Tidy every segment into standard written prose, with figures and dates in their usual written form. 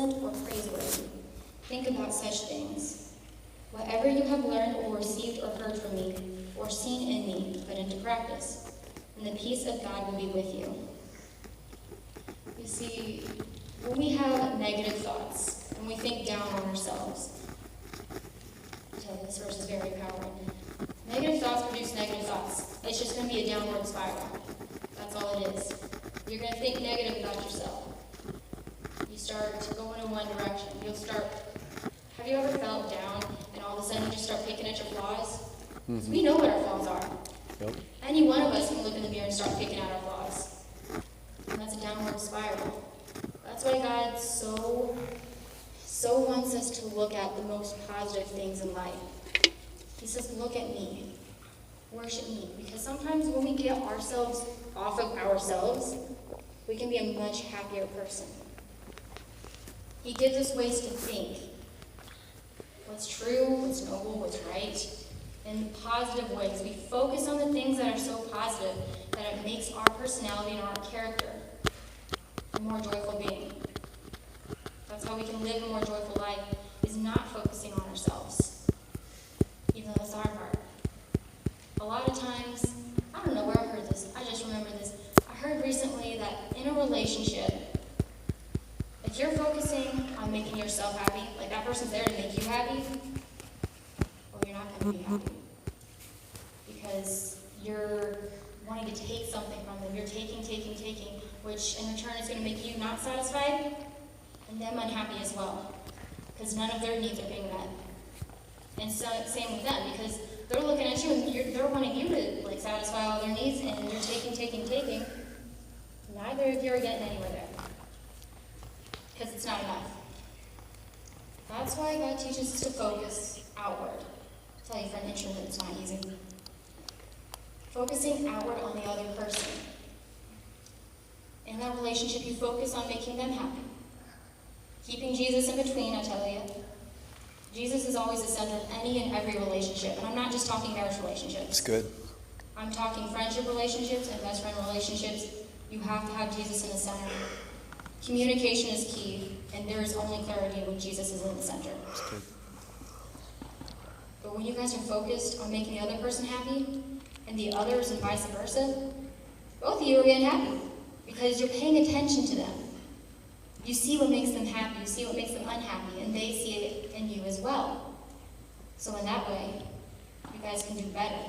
excellent or praiseworthy. Think about such things. Whatever you have learned or received or heard from me, or seen in me, put into practice, and the peace of God will be with you. You see, when we have negative thoughts, and we think down on ourselves, I tell you, this verse is very empowering. Negative thoughts produce negative thoughts. It's just going to be a downward spiral. That's all it is. You're going to think negative about yourself. You start going in one direction. Have you ever felt down and all of a sudden you just start picking at your flaws? Mm-hmm. We know what our flaws are. Yep. Any one of us can look in the mirror and start picking at our flaws. And that's a downward spiral. That's why God so wants us to look at the most positive things in life. He says, look at me. Worship me. Because sometimes when we get ourselves off of ourselves, we can be a much happier person. He gives us ways to think. What's true, what's noble, what's right, in positive ways. We focus on the things that are so positive that it makes our personality and our character a more joyful being. That's how we can live a more joyful life, is not focusing on ourselves. Even though that's the hard part. A lot of times, I don't know where I heard this, I just remember this. I heard recently that in a relationship, if you're focusing on making yourself happy, like that person's there to make you happy, well, you're not going to be happy. Because you're wanting to take something from them. You're taking, which in return is going to make you not satisfied and them unhappy as well. Because none of their needs are being met. And so, same with them, because they're looking at you and they're wanting you to satisfy all their needs, and you're taking. Neither of you are getting anywhere there. Because it's not enough. That's why God teaches us to focus outward. I'll tell you, for an introvert, it's not easy. Focusing outward on the other person. In that relationship, you focus on making them happy. Keeping Jesus in between, I tell you. Jesus is always the center of any and every relationship. And I'm not just talking marriage relationships. That's good. I'm talking friendship relationships and best friend relationships. You have to have Jesus in the center. Communication is key, and there is only clarity when Jesus is in the center. That's good. But when you guys are focused on making the other person happy, and the others and vice versa, both of you are getting happy, because you're paying attention to them. You see what makes them happy, you see what makes them unhappy, and they see it in you as well. So in that way, you guys can do better.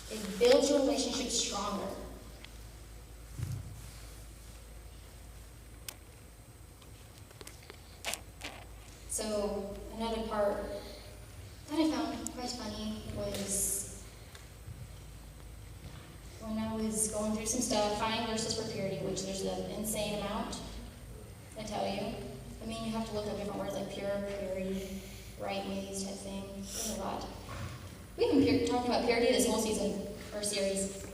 It builds your relationship stronger. So another part that I found quite funny was when I was going through some stuff, finding verses for purity, which there's an insane amount, I tell you. I mean, you have to look up different words like pure, purity, right ways type thing. There's a lot. We've been talking about purity this whole season, or series.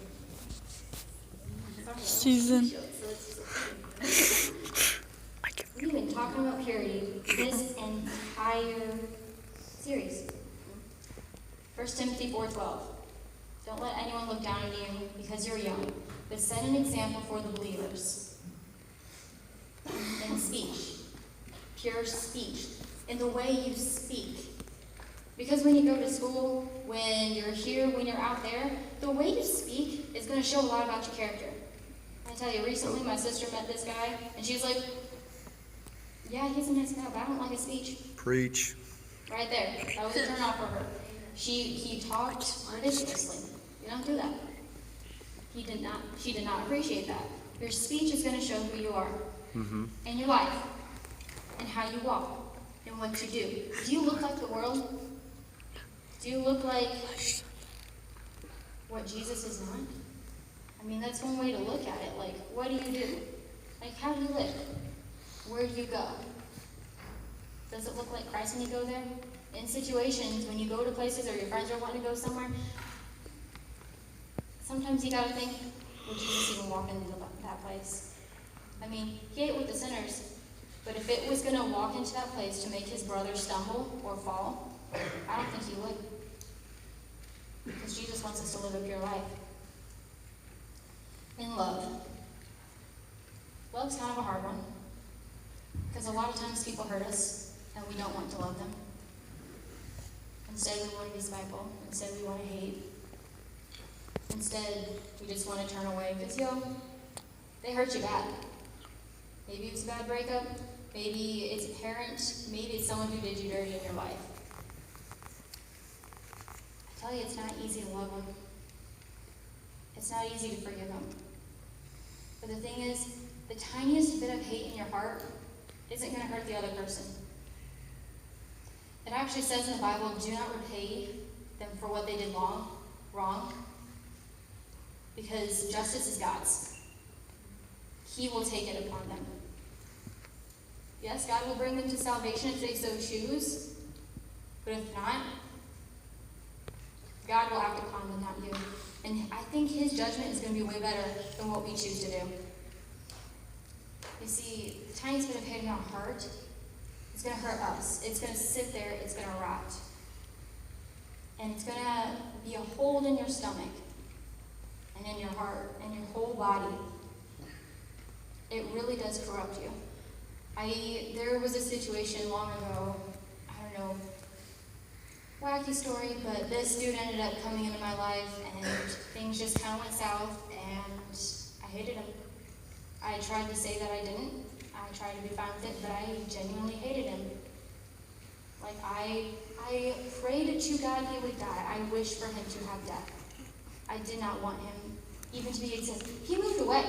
We've been talking about purity this entire series. 1 Timothy 4:12. Don't let anyone look down on you because you're young, but set an example for the believers. In speech. Pure speech. In the way you speak. Because when you go to school, when you're here, when you're out there, the way you speak is going to show a lot about your character. I tell you, recently my sister met this guy, and she was like, yeah, he's a nice guy, but I don't like his speech. Preach. Right there. That was a turn off for her. He talked ridiculously. You don't do that. She did not appreciate that. Your speech is going to show who you are. Mm-hmm. And your life. And how you walk. And what you do. Do you look like the world? Do you look like what Jesus is not? I mean, that's one way to look at it. Like, what do you do? Like, how do you live? Where do you go? Does it look like Christ when you go there? In situations, when you go to places or your friends are wanting to go somewhere, sometimes you gotta think, would Jesus even walk into that place? I mean, he ate with the sinners, but if it was gonna walk into that place to make his brother stumble or fall, I don't think he would. Because Jesus wants us to live a pure life. In love. Love's kind of a hard one. Because a lot of times people hurt us, and we don't want to love them. Instead, we want to be spiteful. Instead, we want to hate. Instead, we just want to turn away because, they hurt you bad. Maybe it was a bad breakup. Maybe it's a parent. Maybe it's someone who did you dirty in your life. I tell you, it's not easy to love them. It's not easy to forgive them. But the thing is, the tiniest bit of hate in your heart isn't going to hurt the other person. It actually says in the Bible, do not repay them for what they did wrong, because justice is God's. He will take it upon them. Yes, God will bring them to salvation if they so choose, but if not, God will act upon them, not you. And I think his judgment is going to be way better than what we choose to do. You see, the tiniest bit of hate in our heart, it's going to hurt us. It's going to sit there, it's going to rot. And it's going to be a hole in your stomach, and in your heart, and your whole body. It really does corrupt you. There was a situation long ago, I don't know, wacky story, but this dude ended up coming into my life, and things just kind of went south, and I hated him. I tried to say that I didn't. I tried to be fine with it, but I genuinely hated him. Like, I prayed to God he would die. I wished for him to have death. I did not want him even to be exist. He moved away.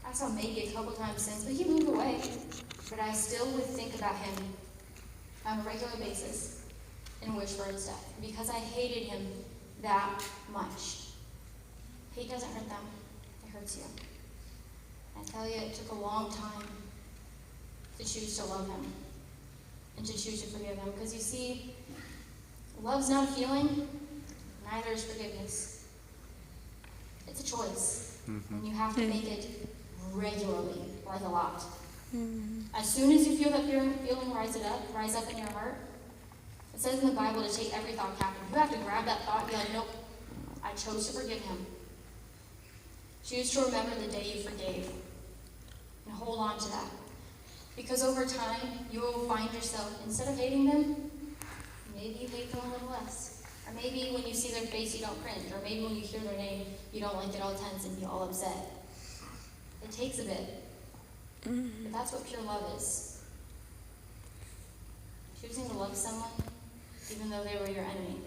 I saw maybe a couple times since, but he moved away. But I still would think about him on a regular basis and wish for his death because I hated him that much. Hate doesn't hurt them, it hurts you. I tell you, it took a long time to choose to love him and to choose to forgive him. Because you see, love's not a feeling, neither is forgiveness. It's a choice, and you have to make it regularly, like a lot. As soon as you feel that feeling rise up in your heart, it says in the Bible to take every thought captive. You have to grab that thought and be like, nope, I chose to forgive him. Choose to remember the day you forgave and hold on to that. Because over time, you will find yourself, instead of hating them, maybe you hate them a little less. Or maybe when you see their face, you don't cringe. Or maybe when you hear their name, you don't like get all tense and be all upset. It takes a bit. But that's what pure love is. Choosing to love someone, even though they were your enemy.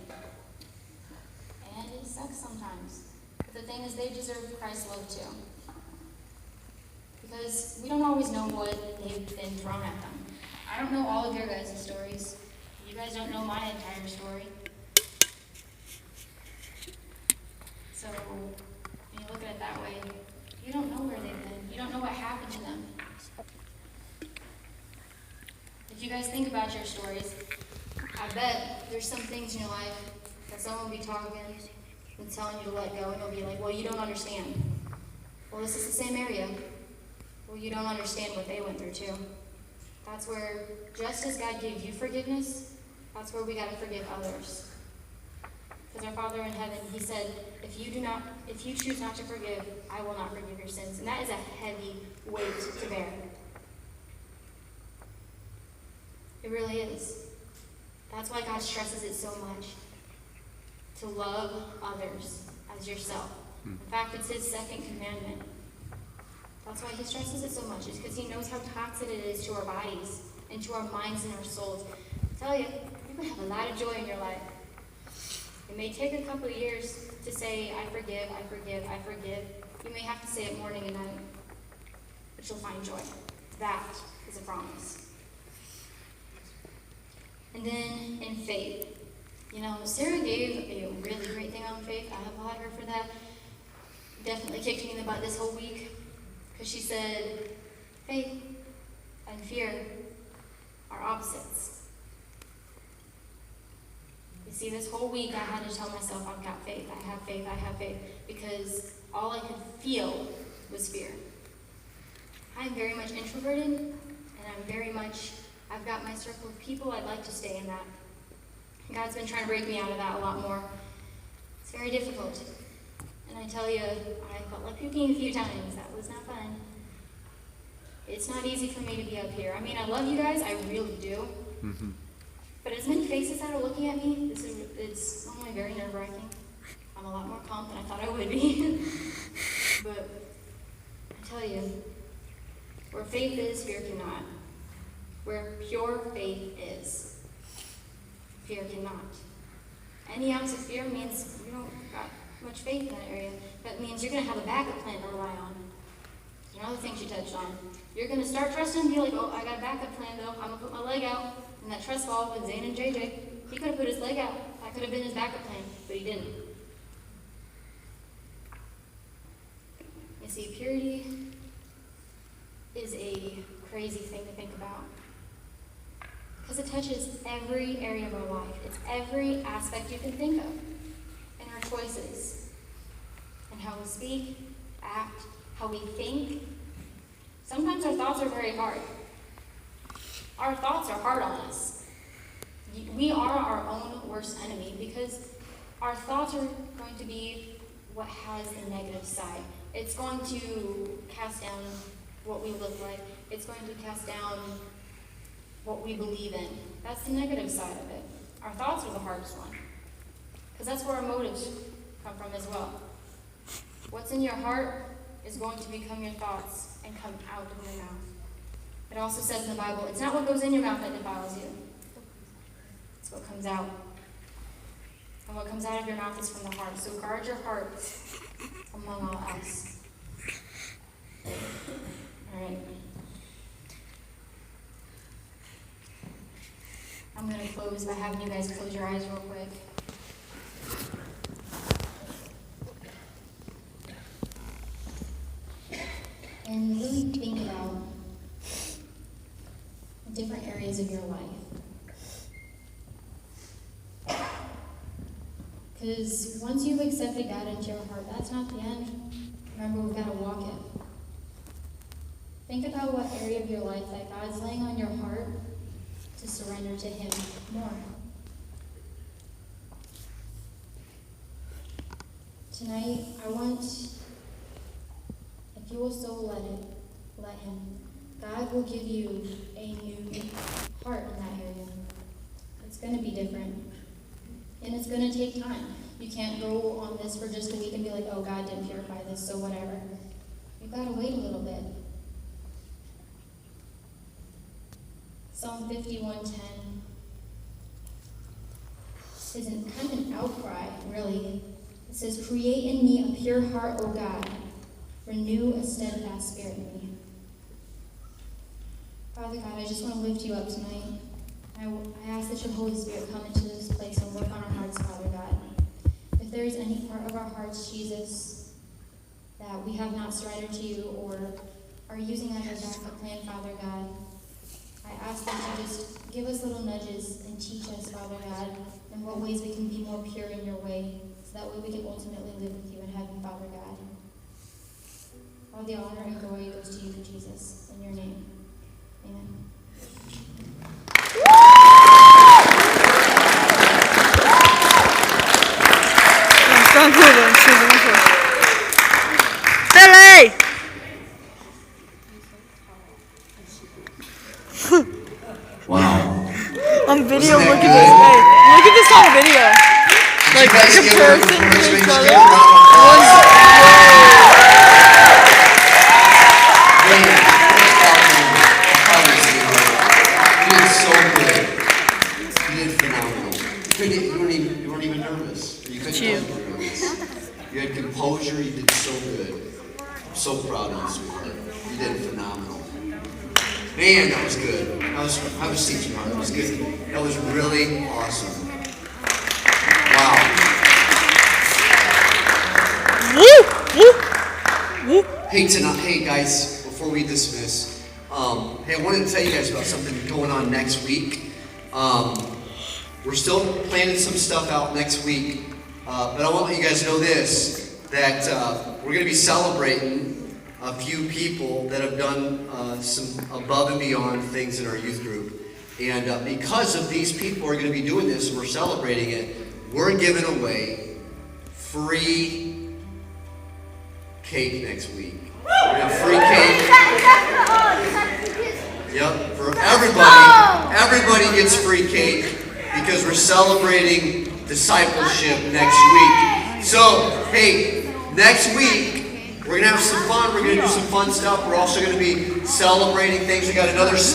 And it sucks sometimes. But the thing is, they deserve Christ's love too. Because we don't always know what they've been thrown at them. I don't know all of your guys' stories. You guys don't know my entire story. So, when you look at it that way, you don't know where they've been. You don't know what happened to them. If you guys think about your stories, I bet there's some things in your life that someone will be talking and telling you to let go, and you'll be like, well, you don't understand. Well, this is the same area. Well, you don't understand what they went through too. That's where, just as God gave you forgiveness, that's where we got to forgive others. Because our Father in heaven, he said, if you choose not to forgive, I will not forgive your sins. And that is a heavy weight to bear. It really is. That's why God stresses it so much. To love others as yourself. In fact, it's his second commandment. That's why he stresses it so much. It's because he knows how toxic it is to our bodies and to our minds and our souls. I tell you, you can have a lot of joy in your life. It may take a couple of years to say, I forgive, I forgive, I forgive. You may have to say it morning and night, but you'll find joy. That is a promise. And then in faith. Sarah gave a really great thing on faith. I applaud her for that. Definitely kicked me in the butt this whole week. Because she said, faith and fear are opposites. You see, this whole week I had to tell myself, I've got faith, I have faith, I have faith. Because all I could feel was fear. I'm very much introverted, and I've got my circle of people. I'd like to stay in that. God's been trying to break me out of that a lot more. It's very difficult. And I tell you, I felt like puking a few times. That was not fun. It's not easy for me to be up here. I mean, I love you guys, I really do. Mm-hmm. But as many faces that are looking at me, it's only very nerve-wracking. I'm a lot more calm than I thought I would be. But I tell you, where faith is, fear cannot. Where pure faith is, fear cannot. Any ounce of fear means you don't got much faith in that area. That means you're going to have a backup plan to rely on. Another thing she touched on. You're going to start trusting and be like, oh, I got a backup plan though. I'm going to put my leg out. And that trust fall with Zane and JJ. He could have put his leg out. That could have been his backup plan, but he didn't. You see, purity is a crazy thing to think about. Because it touches every area of our life. It's every aspect you can think of. In our choices. And how we speak, act, how we think. Sometimes our thoughts are very hard. Our thoughts are hard on us. We are our own worst enemy because our thoughts are going to be what has the negative side. It's going to cast down what we look like. It's going to cast down what we believe in. That's the negative side of it. Our thoughts are the hardest one because that's where our motives come from as well. What's in your heart is going to become your thoughts and come out of your mouth. It also says in the Bible, it's not what goes in your mouth that defiles you. It's what comes out. And what comes out of your mouth is from the heart. So guard your heart among all else. All right. I'm going to close by having you guys close your eyes real quick. And really think about different areas of your life. Because once you've accepted God into your heart, that's not the end. Remember, we've got to walk it. Think about what area of your life that God's laying on your heart to surrender to Him more. Tonight, I want, if you will so let Him. God will give you a new heart in that area. It's going to be different. And it's going to take time. You can't go on this for just a week and be like, oh, God didn't purify this, so whatever. You've got to wait a little bit. Psalm 51:10 is kind of an outcry, really. It says, create in me a pure heart, O God. Renew a steadfast spirit in me. Father God, I just want to lift you up tonight. I ask that your Holy Spirit come into this place and work on our hearts, Father God. If there is any part of our hearts, Jesus, that we have not surrendered to you or are using as our backup plan, Father God, I ask that you just give us little nudges and teach us, Father God, in what ways we can be more pure in your way, so that way we can ultimately live with you in heaven, Father God. All the honor and glory goes to you, Jesus, in your name. Amen. Billy! Wow. On video, Wasn't look that at this. good? Hey, look at this on video. Did you guys give her comparison to encouragement? each Just other. give her a round of applause. Hey, you did so good. You did phenomenal. You weren't even nervous. You couldn't tell you were nervous. You had composure. You did so good. I'm so proud of you, sweetheart. You did phenomenal. Man, that was good. I was teaching hard. That was good. That was really awesome. Wow. Hey guys, before we dismiss, hey, I wanted to tell you guys about something going on next week. We're still planning some stuff out next week, but I want to let you guys know this, that we're going to be celebrating a few people that have done some above and beyond things in our youth group. And because of these people who are going to be doing this, and we're celebrating it, we're giving away free cake next week. We're going to have free cake. Yep, for everybody. Everybody gets free cake because we're celebrating discipleship next week. So, hey, next week, we're going to have some fun. We're going to do some fun stuff. We're also going to be celebrating things. We got another